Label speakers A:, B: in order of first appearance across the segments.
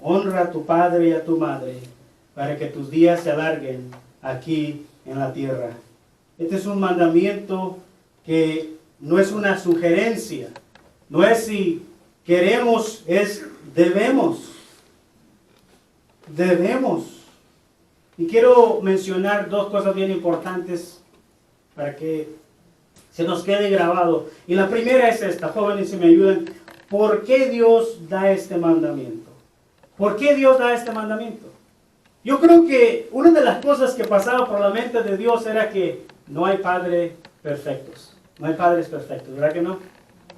A: honra a tu padre y a tu madre, para que tus días se alarguen aquí en la tierra. Este es un mandamiento que no es una sugerencia, no es si queremos, es debemos. Debemos. Y quiero mencionar dos cosas bien importantes para que se nos quede grabado. Y la primera es esta, jóvenes, si me ayudan. ¿Por qué Dios da este mandamiento? ¿Por qué Dios da este mandamiento? Yo creo que una de las cosas que pasaba por la mente de Dios era que no hay padres perfectos. No hay padres perfectos, ¿verdad que no?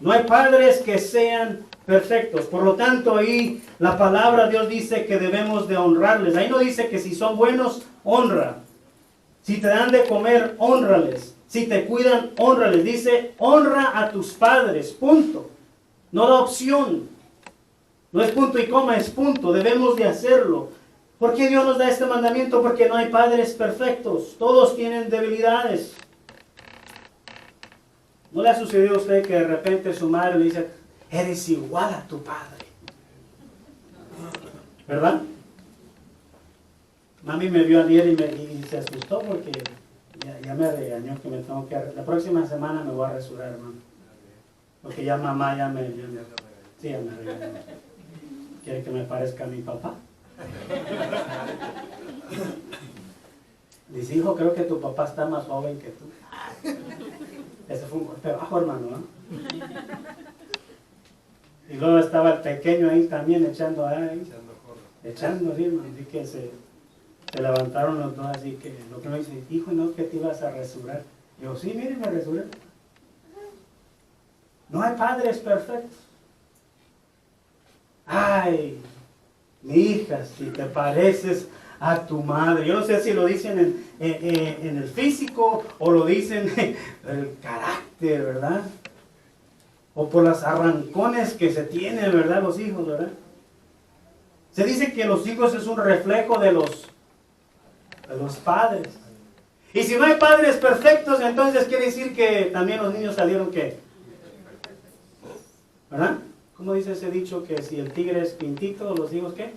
A: No hay padres que sean perfectos. Por lo tanto, ahí la palabra de Dios dice que debemos de honrarles. Ahí no dice que si son buenos, honra. Si te dan de comer, honrales. Si te cuidan, honrales. Dice, honra a tus padres, punto. No da opción. No es punto y coma, es punto. Debemos de hacerlo. ¿Por qué Dios nos da este mandamiento? Porque no hay padres perfectos. Todos tienen debilidades. ¿No le ha sucedido a usted que de repente su madre le dice, eres igual a tu padre? ¿Verdad? Mami me vio ayer y se asustó porque ya me regañó que me tengo que... La próxima semana me voy a rasurar, hermano. Porque ya mamá ya me regañó. ¿Quiere que me parezca a mi papá? Dice, hijo, creo que tu papá está más joven que tú. Ese fue un golpe bajo, hermano, ¿no? Y luego estaba el pequeño ahí también echando, sí, hermano. Así que se levantaron los dos, así que lo que me dice, hijo, ¿no que te ibas a rasurar? Yo, sí, mire, me rasuré. No hay padres perfectos. Ay, mi hija, si te pareces a tu madre. Yo no sé si lo dicen en el físico o lo dicen en el carácter, ¿verdad? O por las arrancones que se tienen, ¿verdad? Los hijos, ¿verdad? Se dice que los hijos es un reflejo de los padres. Y si no hay padres perfectos, entonces quiere decir que también los niños salieron ¿qué? ¿Verdad? ¿Cómo dice ese dicho que si el tigre es pintito, los hijos qué?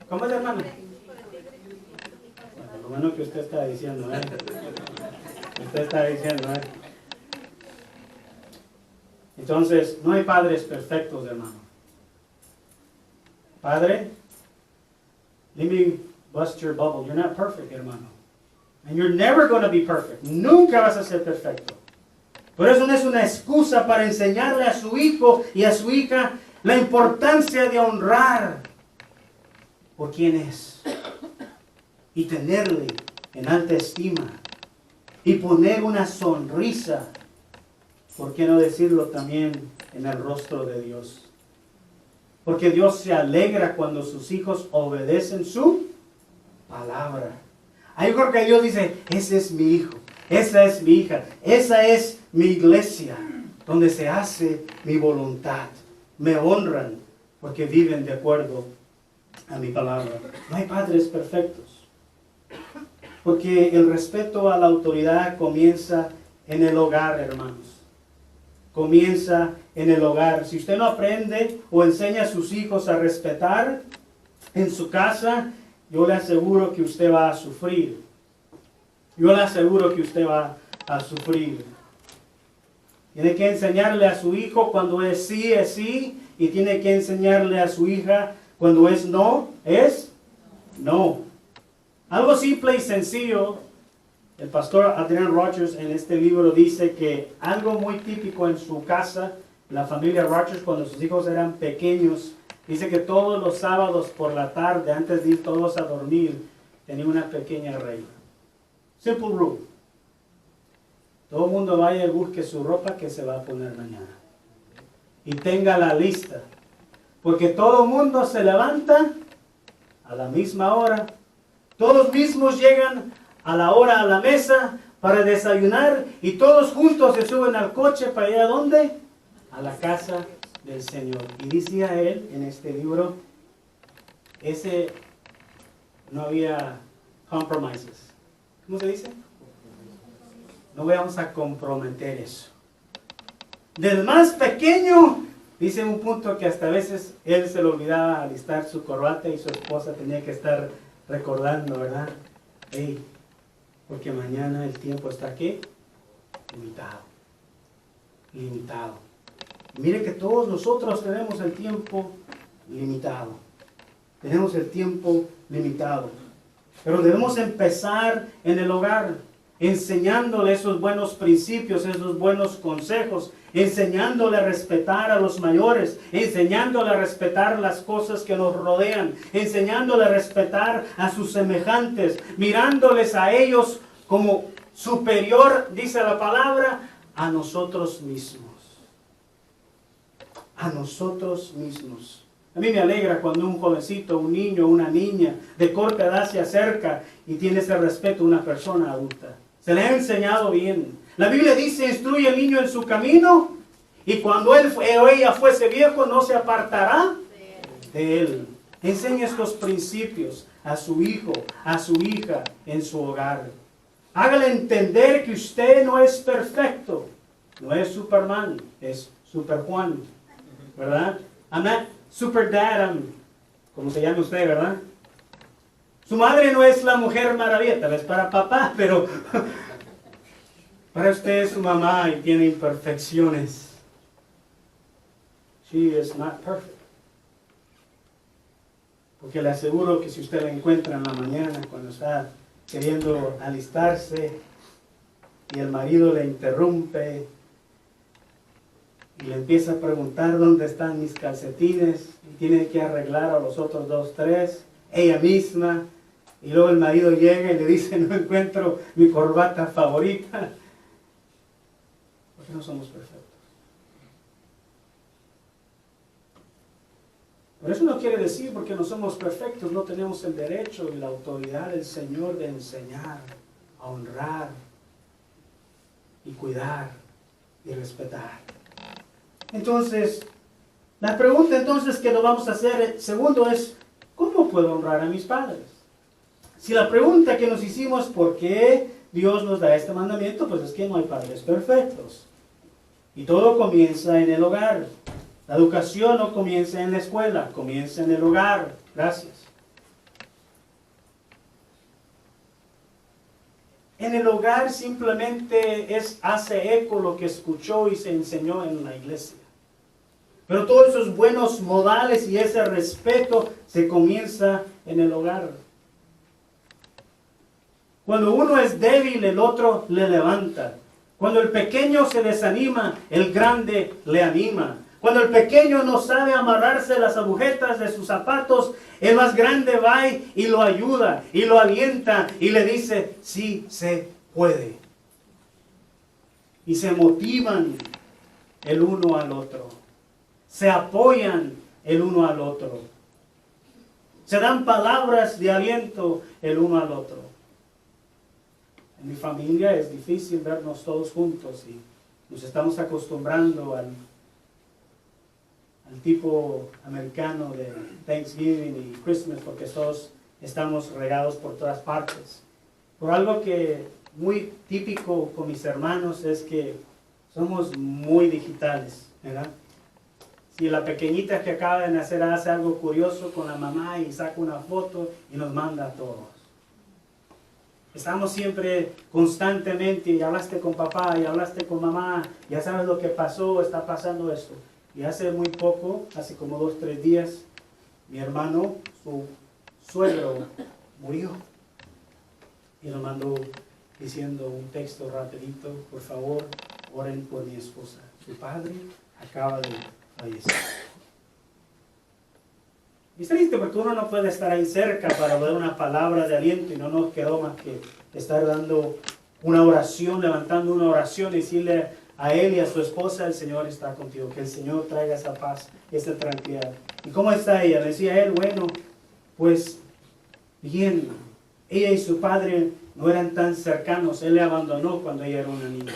A: ¿Cómo es, hermano? Bueno, lo bueno que usted está diciendo, ¿eh? Usted está diciendo, ¿eh? Entonces, no hay padres perfectos, hermano. Padre, let me bust your bubble. You're not perfect, hermano. And you're never going to be perfect. Nunca vas a ser perfecto. Pero eso no es una excusa para enseñarle a su hijo y a su hija la importancia de honrar por quien es y tenerle en alta estima y poner una sonrisa, ¿por qué no decirlo también en el rostro de Dios? Porque Dios se alegra cuando sus hijos obedecen su palabra. Ahí creo que Dios dice, ese es mi hijo, esa es mi hija, esa es mi iglesia, donde se hace mi voluntad. Me honran porque viven de acuerdo a mi palabra. No hay padres perfectos. Porque el respeto a la autoridad comienza en el hogar, hermanos. Comienza en el hogar. Si usted no aprende o enseña a sus hijos a respetar en su casa, yo le aseguro que usted va a sufrir. Yo le aseguro que usted va a sufrir. Tiene que enseñarle a su hijo cuando es sí, y tiene que enseñarle a su hija cuando es no. No. Algo simple y sencillo. El pastor Adrian Rogers en este libro dice que algo muy típico en su casa, la familia Rogers, cuando sus hijos eran pequeños, dice que todos los sábados por la tarde, antes de ir todos a dormir, tenía una pequeña regla. Simple rule. Todo el mundo vaya y busque su ropa que se va a poner mañana. Y tenga la lista. Porque todo el mundo se levanta a la misma hora. Todos mismos llegan a la hora a la mesa para desayunar. Y todos juntos se suben al coche para ir ¿a dónde? A la casa del Señor. Y decía él en este libro, no había compromises. ¿Cómo se dice? No vamos a comprometer eso. Del más pequeño Dice un punto que hasta a veces él se le olvidaba alistar su corbata y su esposa tenía que estar recordando, ¿verdad? Hey, porque mañana el tiempo está aquí limitado. Limitado. Mire que todos nosotros tenemos el tiempo limitado. Tenemos el tiempo limitado. Pero debemos empezar en el hogar, enseñándole esos buenos principios, esos buenos consejos, enseñándole a respetar a los mayores, enseñándole a respetar las cosas que nos rodean, enseñándole a respetar a sus semejantes, mirándoles a ellos como superior, dice la palabra, a nosotros mismos. A nosotros mismos. A mí me alegra cuando un jovencito, un niño, una niña de corta edad se acerca y tiene ese respeto a una persona adulta. Se le ha enseñado bien. La Biblia dice, instruye al niño en su camino y cuando él o ella fuese viejo no se apartará de él. Enseña estos principios a su hijo, a su hija en su hogar. Hágale entender que usted no es perfecto. No es Superman, es Super Juan. ¿Verdad? I'm not Super Dad, como se llama usted, ¿verdad? Su madre no es la Mujer Maravilla, tal vez para papá, pero para usted es su mamá y tiene imperfecciones. She is not perfect. Porque le aseguro que si usted la encuentra en la mañana cuando está queriendo alistarse y el marido le interrumpe y le empieza a preguntar dónde están mis calcetines y tiene que arreglar a los otros 2, 3, ella misma, y luego el marido llega y le dice no encuentro mi corbata favorita, porque no somos perfectos. Pero eso no quiere decir porque no somos perfectos, no tenemos el derecho y la autoridad del Señor de enseñar, a honrar y cuidar y respetar. Entonces, la pregunta entonces que nos vamos a hacer, segundo es, ¿cómo puedo honrar a mis padres? Si la pregunta que nos hicimos, ¿por qué Dios nos da este mandamiento? Pues es que no hay padres perfectos. Y todo comienza en el hogar. La educación no comienza en la escuela, comienza en el hogar. Gracias. En el hogar simplemente hace eco lo que escuchó y se enseñó en la iglesia. Pero todos esos buenos modales y ese respeto se comienza en el hogar. Cuando uno es débil, el otro le levanta. Cuando el pequeño se desanima, el grande le anima. Cuando el pequeño no sabe amarrarse las agujetas de sus zapatos, el más grande va y lo ayuda, y lo alienta, y le dice, sí se puede. Y se motivan el uno al otro. Se apoyan el uno al otro. Se dan palabras de aliento el uno al otro. En mi familia es difícil vernos todos juntos y nos estamos acostumbrando al tipo americano de Thanksgiving y Christmas porque todos estamos regados por todas partes. Por algo que muy típico con mis hermanos es que somos muy digitales, ¿verdad? Si la pequeñita que acaba de nacer hace algo curioso con la mamá y saca una foto y nos manda a todos. Estamos siempre constantemente, y hablaste con papá, y hablaste con mamá, ya sabes lo que pasó, está pasando esto. Y hace muy poco, hace como 2, 3 días, mi hermano, su suegro, murió. Y nos mandó diciendo un texto rapidito, por favor, oren por mi esposa. Su padre acaba de fallecer. Y es triste porque uno no puede estar ahí cerca para dar una palabra de aliento y no nos quedó más que estar dando una oración, levantando una oración y decirle a él y a su esposa, el Señor está contigo, que el Señor traiga esa paz, esa tranquilidad. ¿Y cómo está ella? Decía él, bueno, pues bien, ella y su padre no eran tan cercanos, él le abandonó cuando ella era una niña.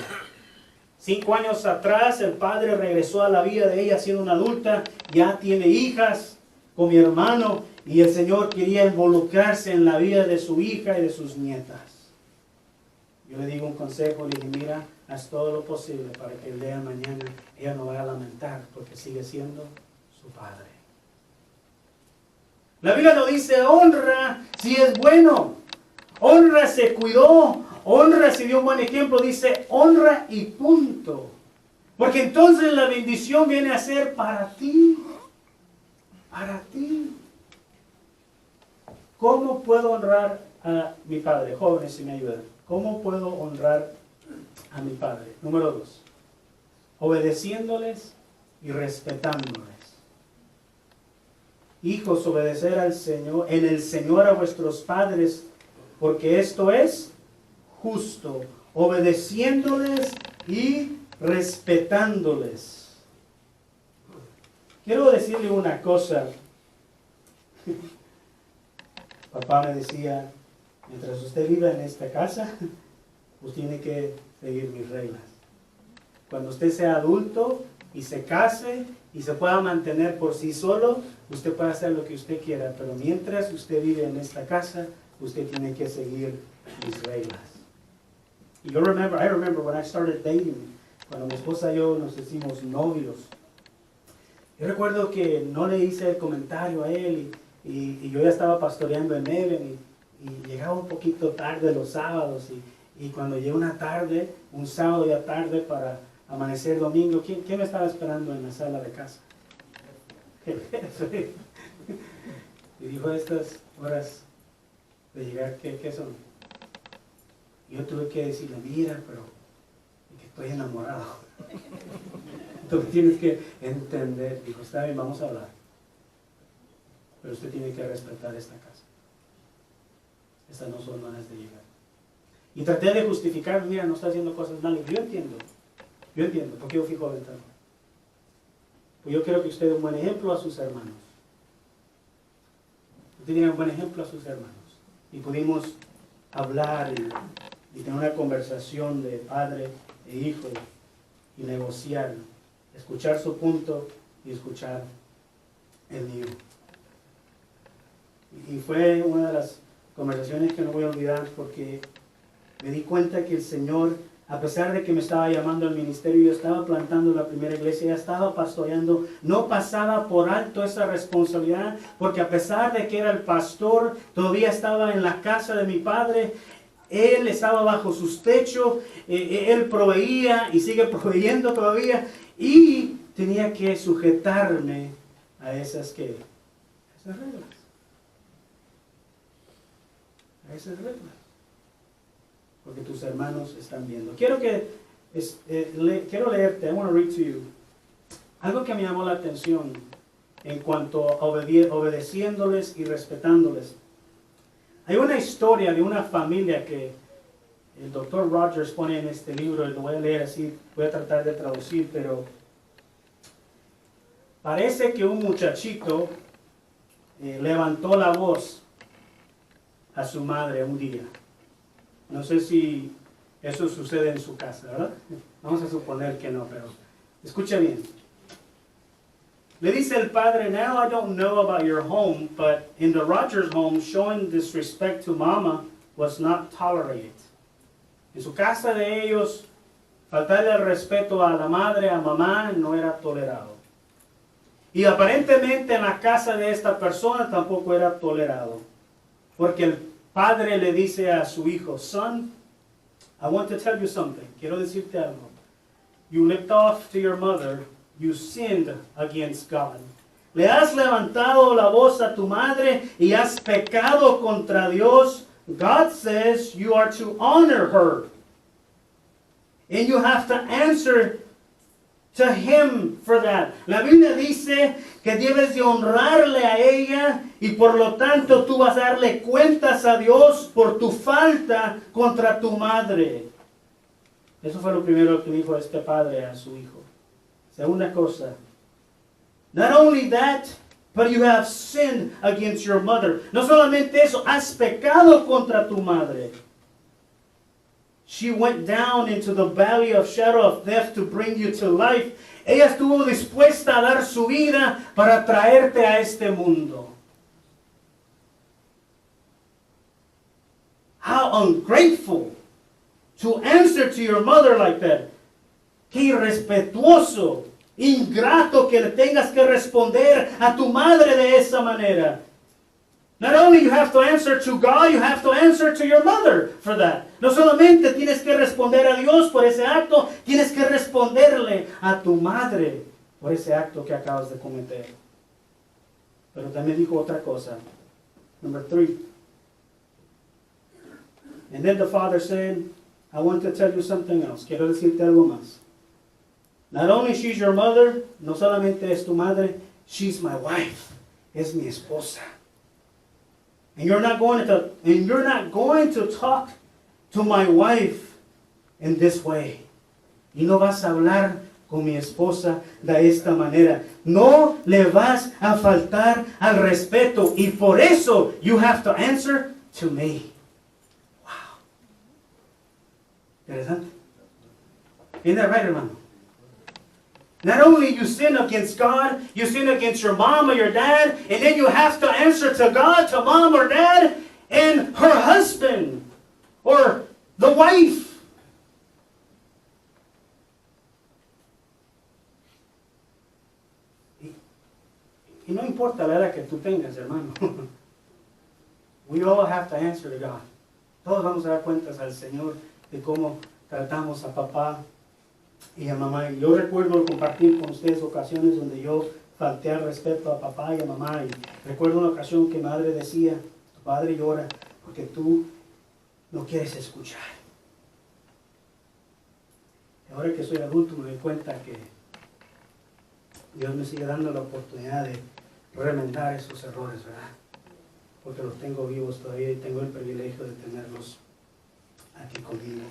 A: 5 años atrás el padre regresó a la vida de ella siendo una adulta, ya tiene hijas con mi hermano y el Señor quería involucrarse en la vida de su hija y de sus nietas. Yo le digo un consejo, le dije, mira, haz todo lo posible para que el día de mañana ella no vaya a lamentar, porque sigue siendo su padre. La Biblia no dice honra si es bueno, honra se cuidó, honra si dio un buen ejemplo, dice honra y punto. Porque entonces la bendición viene a ser para ti, para ti. ¿Cómo puedo honrar a mi padre? Jóvenes, si me ayudan. ¿Cómo puedo honrar a mi padre? Número 2, obedeciéndoles y respetándoles. Hijos, obedecer al Señor, en el Señor a vuestros padres, porque esto es justo, obedeciéndoles y respetándoles. Quiero decirle una cosa. Papá me decía, mientras usted viva en esta casa, usted tiene que seguir mis reglas. Cuando usted sea adulto y se case y se pueda mantener por sí solo, usted puede hacer lo que usted quiera, pero mientras usted vive en esta casa, usted tiene que seguir mis reglas. Y I remember when I started dating, cuando mi esposa y yo nos hicimos novios, yo recuerdo que no le hice el comentario a él y yo ya estaba pastoreando en Even y llegaba un poquito tarde los sábados y cuando llegó una tarde, un sábado ya tarde para amanecer domingo, ¿quién me estaba esperando en la sala de casa? Y dijo, estas horas de llegar, ¿qué son? Y yo tuve que decirle, mira, pero que estoy enamorado. Tú tienes que entender. Dijo, está bien, vamos a hablar. Pero usted tiene que respetar esta casa. Estas no son maneras de llegar. Y traté de justificar, mira, no está haciendo cosas malas. Yo entiendo, porque yo fui joven también. Pues yo quiero que usted dé un buen ejemplo a sus hermanos. Usted tiene un buen ejemplo a sus hermanos. Y pudimos hablar y tener una conversación de padre e hijo y negociar, escuchar su punto y escuchar el mío. Y fue una de las conversaciones que no voy a olvidar porque me di cuenta que el Señor, a pesar de que me estaba llamando al ministerio, yo estaba plantando la primera iglesia, ya estaba pastoreando, no pasaba por alto esa responsabilidad, porque a pesar de que era el pastor, todavía estaba en la casa de mi padre, él estaba bajo sus techos, él proveía y sigue proveyendo todavía, y tenía que sujetarme a esas reglas. A esas reglas. Porque tus hermanos están viendo. Quiero leerte, I want to read to you. Algo que me llamó la atención en cuanto a obedeciéndoles y respetándoles. Hay una historia de una familia que el Dr. Rogers pone en este libro, y lo voy a leer así, voy a tratar de traducir, pero parece que un muchachito levantó la voz a su madre un día. No sé si eso sucede en su casa, ¿verdad? Vamos a suponer que no, pero escucha bien. Le dice el padre, now I don't know about your home, but in the Rogers home, showing disrespect to mama was not tolerated. En su casa de ellos, faltarle el respeto a la madre, a mamá, no era tolerado. Y aparentemente en la casa de esta persona tampoco era tolerado. Porque el padre le dice a su hijo, son, I want to tell you something. Quiero decirte algo. You lived off to your mother. You sinned against God. Le has levantado la voz a tu madre y has pecado contra Dios. God says you are to honor her. And you have to answer to Him for that. La Biblia dice que debes de honrarle a ella y por lo tanto tú vas a darle cuentas a Dios por tu falta contra tu madre. Eso fue lo primero que dijo este padre a su hijo. Segunda cosa, not only that, but you have sinned against your mother. No solamente eso, has pecado contra tu madre. She went down into the valley of shadow of death to bring you to life. Ella estuvo dispuesta a dar su vida para traerte a este mundo. How ungrateful to answer to your mother like that. Qué irrespetuoso, ingrato que le tengas que responder a tu madre de esa manera. Not only you have to answer to God, you have to answer to your mother for that. No solamente tienes que responder a Dios por ese acto, tienes que responderle a tu madre por ese acto que acabas de cometer. Pero también dijo otra cosa. Number 3. And then the father said, I want to tell you something else. Quiero decirte algo más. Not only she's your mother, no solamente es tu madre, she's my wife. Es mi esposa. And you're not going to talk to my wife in this way. Y no vas a hablar con mi esposa de esta manera. No le vas a faltar al respeto. Y por eso you have to answer to me. Wow. Interesante. Isn't that right, hermano? Not only you sin against God, you sin against your mom or your dad, and then you have to answer to God, to mom or dad, and her husband, or the wife. Y no importa la edad que tú tengas, hermano. We all have to answer to God. Todos vamos a dar cuentas al Señor de cómo tratamos a papá y a mamá. Y yo recuerdo compartir con ustedes ocasiones donde yo falté al respeto a papá y a mamá. Y recuerdo una ocasión que mi madre decía, tu padre llora porque tú no quieres escuchar. Y ahora que soy adulto me doy cuenta que Dios me sigue dando la oportunidad de remendar esos errores, ¿verdad? Porque los tengo vivos todavía y tengo el privilegio de tenerlos aquí conmigo.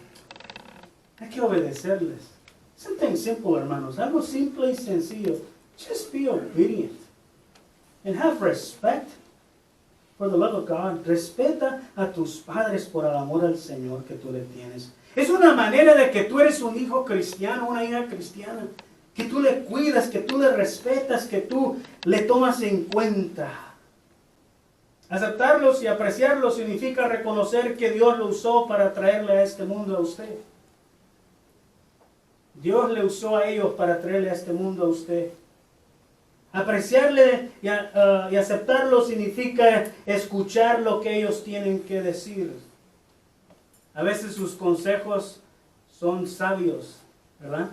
A: Hay que obedecerles. Something simple, hermanos. Algo simple y sencillo. Just be obedient. And have respect for the love of God. Respeta a tus padres por el amor al Señor que tú le tienes. Es una manera de que tú eres un hijo cristiano, una hija cristiana. Que tú le cuidas, que tú le respetas, que tú le tomas en cuenta. Aceptarlos y apreciarlos significa reconocer que Dios lo usó para traerle a este mundo a usted. Dios le usó a ellos para traerle a este mundo a usted. Apreciarle y aceptarlo significa escuchar lo que ellos tienen que decir. A veces sus consejos son sabios, ¿verdad?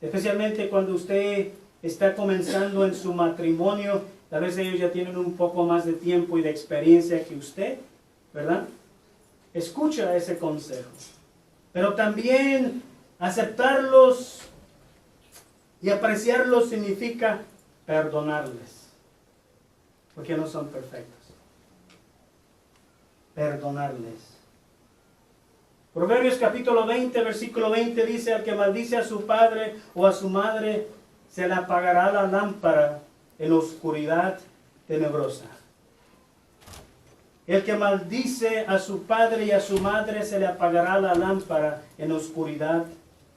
A: Especialmente cuando usted está comenzando en su matrimonio, tal vez ellos ya tienen un poco más de tiempo y de experiencia que usted, ¿verdad? Escucha ese consejo. Pero también aceptarlos y apreciarlos significa perdonarles, porque no son perfectos. Perdonarles. Proverbios capítulo 20, versículo 20 dice, al que maldice a su padre o a su madre, se le apagará la lámpara en oscuridad tenebrosa. El que maldice a su padre y a su madre, se le apagará la lámpara en oscuridad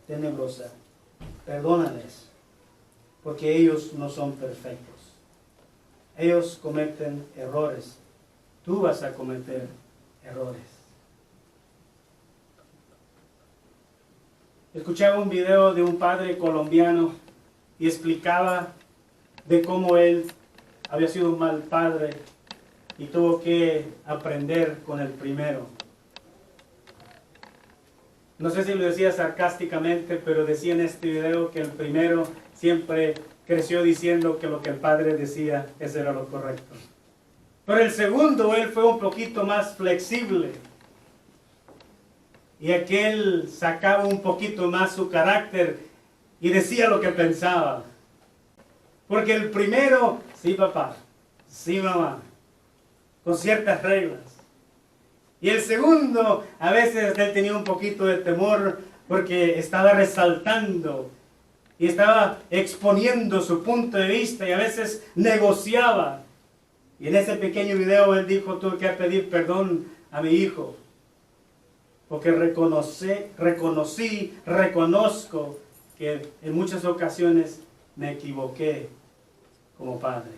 A: tenebrosa. Perdónales, porque ellos no son perfectos. Ellos cometen errores. Tú vas a cometer errores. Escuchaba un video de un padre colombiano y explicaba de cómo él había sido un mal padre y tuvo que aprender con el primero. No sé si lo decía sarcásticamente, pero decía en este video que el primero siempre creció diciendo que lo que el padre decía, eso era lo correcto. Pero el segundo, él fue un poquito más flexible. Y aquel sacaba un poquito más su carácter y decía lo que pensaba. Porque el primero, sí papá, sí mamá, con ciertas reglas. Y el segundo, a veces él tenía un poquito de temor porque estaba resaltando y estaba exponiendo su punto de vista y a veces negociaba. Y en ese pequeño video él dijo, tuve que pedir perdón a mi hijo. Porque reconozco que en muchas ocasiones me equivoqué como padre.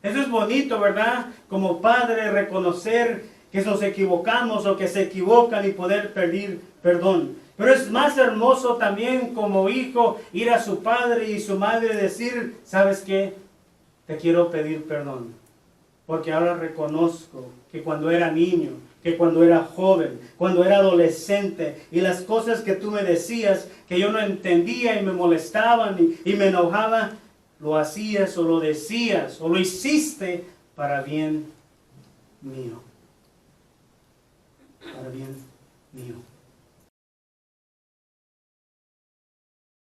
A: Eso es bonito, ¿verdad? Como padre, reconocer que nos equivocamos o que se equivocan y poder pedir perdón. Pero es más hermoso también como hijo ir a su padre y su madre decir, ¿sabes qué? Te quiero pedir perdón. Porque ahora reconozco que cuando era niño, que cuando era joven, cuando era adolescente, y las cosas que tú me decías, que yo no entendía y me molestaban y me enojaba, lo hacías o lo decías o lo hiciste para bien mío.